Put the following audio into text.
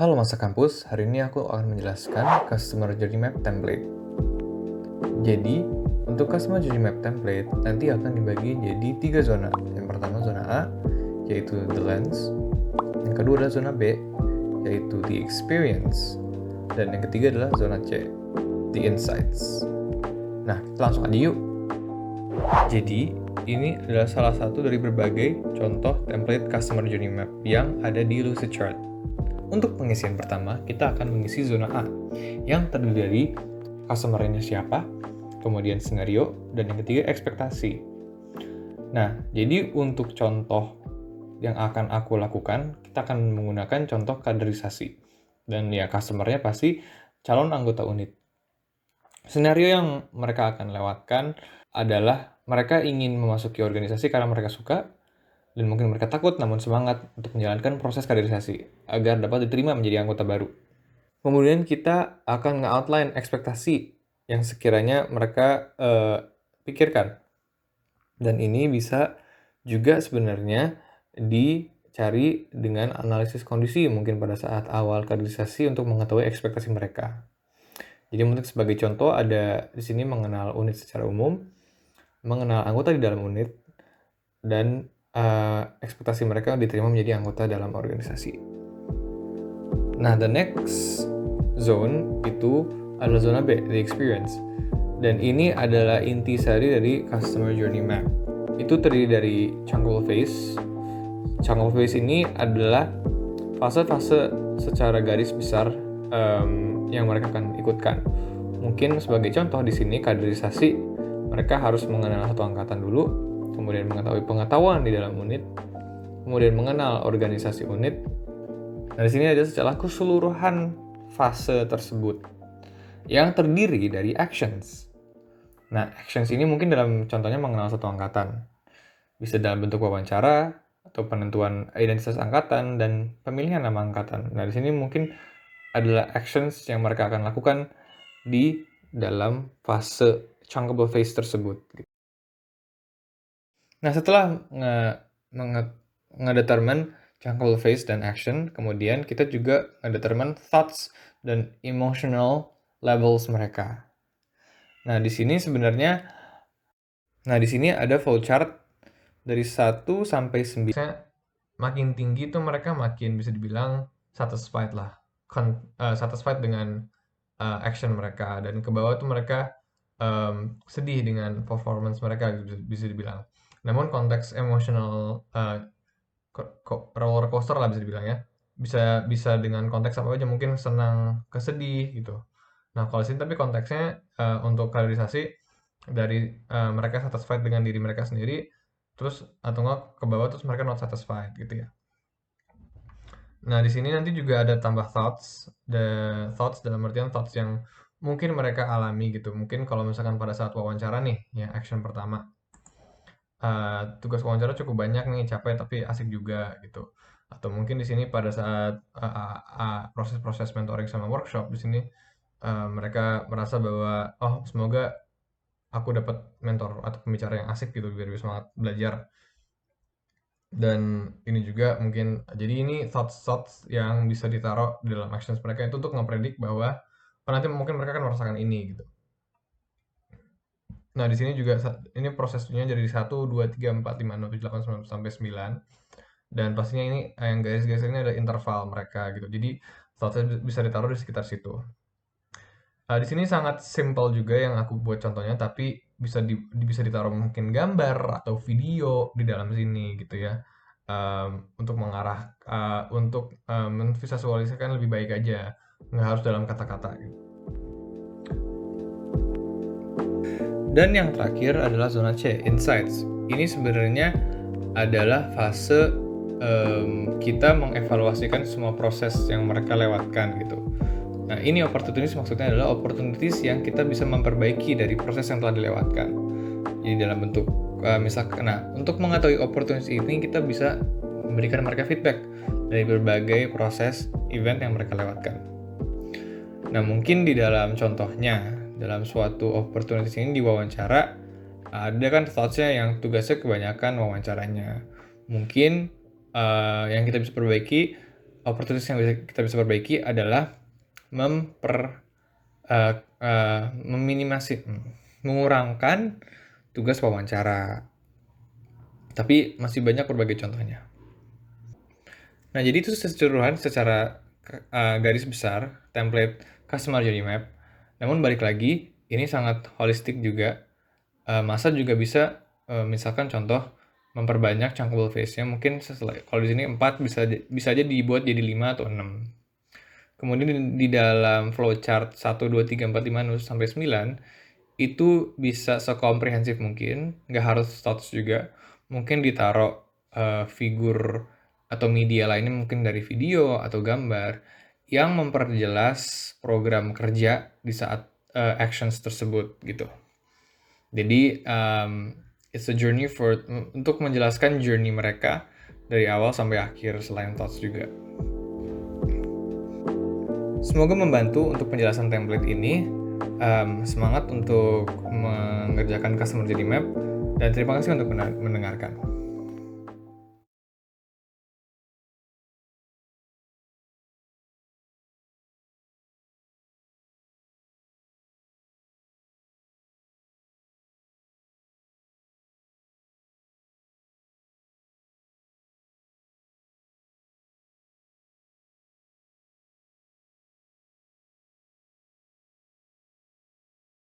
Halo masa kampus, hari ini aku akan menjelaskan Customer Journey Map Template. Jadi, untuk Customer Journey Map Template nanti akan dibagi jadi 3 zona. Yang pertama zona A, yaitu The Lens. Yang kedua adalah zona B, yaitu The Experience. Dan yang ketiga adalah zona C, The Insights. Nah, kita langsung aja yuk. Jadi, ini adalah salah satu dari berbagai contoh template Customer Journey Map yang ada di Lucidchart. Untuk pengisian pertama, kita akan mengisi zona A, yang terdiri dari customer-nya siapa, kemudian skenario, dan yang ketiga ekspektasi. Nah, jadi untuk contoh yang akan aku lakukan, kita akan menggunakan contoh kaderisasi. Dan ya, customer-nya pasti calon anggota unit. Senario yang mereka akan lewatkan adalah mereka ingin memasuki organisasi karena mereka suka, dan mungkin mereka takut namun semangat untuk menjalankan proses kaderisasi agar dapat diterima menjadi anggota baru. Kemudian kita akan nge-outline ekspektasi yang sekiranya mereka pikirkan. Dan ini bisa juga sebenarnya dicari dengan analisis kondisi mungkin pada saat awal kaderisasi untuk mengetahui ekspektasi mereka. Jadi mungkin sebagai contoh ada di sini mengenal unit secara umum, mengenal anggota di dalam unit, dan ekspektasi mereka diterima menjadi anggota dalam organisasi. Nah, the next zone itu adalah zona B, the experience. Dan ini adalah intisari dari Customer Journey Map. Itu terdiri dari Chungle Phase. Chungle Phase ini adalah fase-fase secara garis besar yang mereka akan ikutkan. Mungkin sebagai contoh di sini kaderisasi, mereka harus mengenal satu angkatan dulu, kemudian mengetahui pengetahuan di dalam unit, kemudian mengenal organisasi unit. Nah, di sini ada secara keseluruhan fase tersebut yang terdiri dari actions. Nah, actions ini mungkin dalam contohnya mengenal satu angkatan. Bisa dalam bentuk wawancara atau penentuan identitas angkatan dan pemilihan nama angkatan. Nah, di sini mungkin adalah actions yang mereka akan lakukan di dalam fase chunkable phase tersebut. Nah, setelah ngedetermine chunkable phase dan action, kemudian kita juga ngedetermine thoughts dan emotional levels mereka. Nah, di sini ada flowchart dari 1 sampai 9. Makin tinggi tuh mereka makin bisa dibilang satisfied lah. Satisfied dengan action mereka, dan ke bawah tuh mereka sedih dengan performance mereka, bisa dibilang. Namun konteks emosional roller coaster lah bisa dibilang ya. Bisa dengan konteks apa aja, mungkin senang ke sedih gitu. Nah, kalau sini tapi konteksnya untuk kaderisasi dari mereka satisfied dengan diri mereka sendiri, terus atau enggak ke bawah terus mereka not satisfied gitu ya. Nah, di sini nanti juga ada tambah thoughts. Thoughts dalam artian thoughts yang mungkin mereka alami gitu. Mungkin kalau misalkan pada saat wawancara nih, ya action pertama. Tugas wawancara cukup banyak nih, capek tapi asik juga gitu. Atau mungkin di sini pada saat proses-proses mentoring sama workshop di sini mereka merasa bahwa semoga aku dapat mentor atau pembicara yang asik gitu biar bisa semangat belajar. Dan ini juga mungkin, jadi ini thoughts yang bisa ditaruh di dalam actions mereka itu untuk ngepredik bahwa nanti mungkin mereka akan merasakan ini gitu. Nah, di sini juga ini prosesnya jadi 1, 2, 3, 4, 5, 6, 7, 8, 9 sampai 9. Dan pastinya ini yang garis-garis ini ada interval mereka gitu. Jadi thoughtsnya bisa ditaruh di sekitar situ. Di sini sangat simple juga yang aku buat contohnya, tapi bisa ditaruh mungkin gambar atau video di dalam sini gitu ya. Untuk mengarah untuk memvisualisasikan lebih baik aja, nggak harus dalam kata-kata gitu. Dan yang terakhir adalah zona C, insights. Ini sebenarnya adalah fase kita mengevaluasikan semua proses yang mereka lewatkan gitu. Nah, ini opportunities maksudnya adalah opportunities yang kita bisa memperbaiki dari proses yang telah dilewatkan. Jadi dalam bentuk misalkan, untuk mengetahui opportunities ini kita bisa memberikan mereka feedback dari berbagai proses event yang mereka lewatkan. Nah, mungkin di dalam contohnya, dalam suatu opportunities ini di wawancara, ada kan thoughts-nya yang tugasnya kebanyakan wawancaranya. Mungkin yang kita bisa perbaiki opportunities yang kita bisa perbaiki adalah mengurangkan tugas wawancara. Tapi masih banyak berbagai contohnya. Nah, jadi itu keseluruhan secara garis besar template Customer Journey Map. Namun balik lagi, ini sangat holistik juga. Masa juga bisa, misalkan contoh, memperbanyak chunkable phase-nya. Mungkin kalau di sini 4 bisa aja dibuat jadi 5 atau 6. Kemudian di dalam flowchart 1, 2, 3, 4, 5, sampai 9, itu bisa sekomprehensif mungkin, nggak harus status juga. Mungkin ditaruh figur atau media lainnya, mungkin dari video atau gambar, yang memperjelas program kerja di saat actions tersebut gitu. Jadi it's a journey untuk menjelaskan journey mereka dari awal sampai akhir selain thoughts juga. Semoga membantu untuk penjelasan template ini. Semangat untuk mengerjakan Customer Journey Map, dan terima kasih untuk mendengarkan.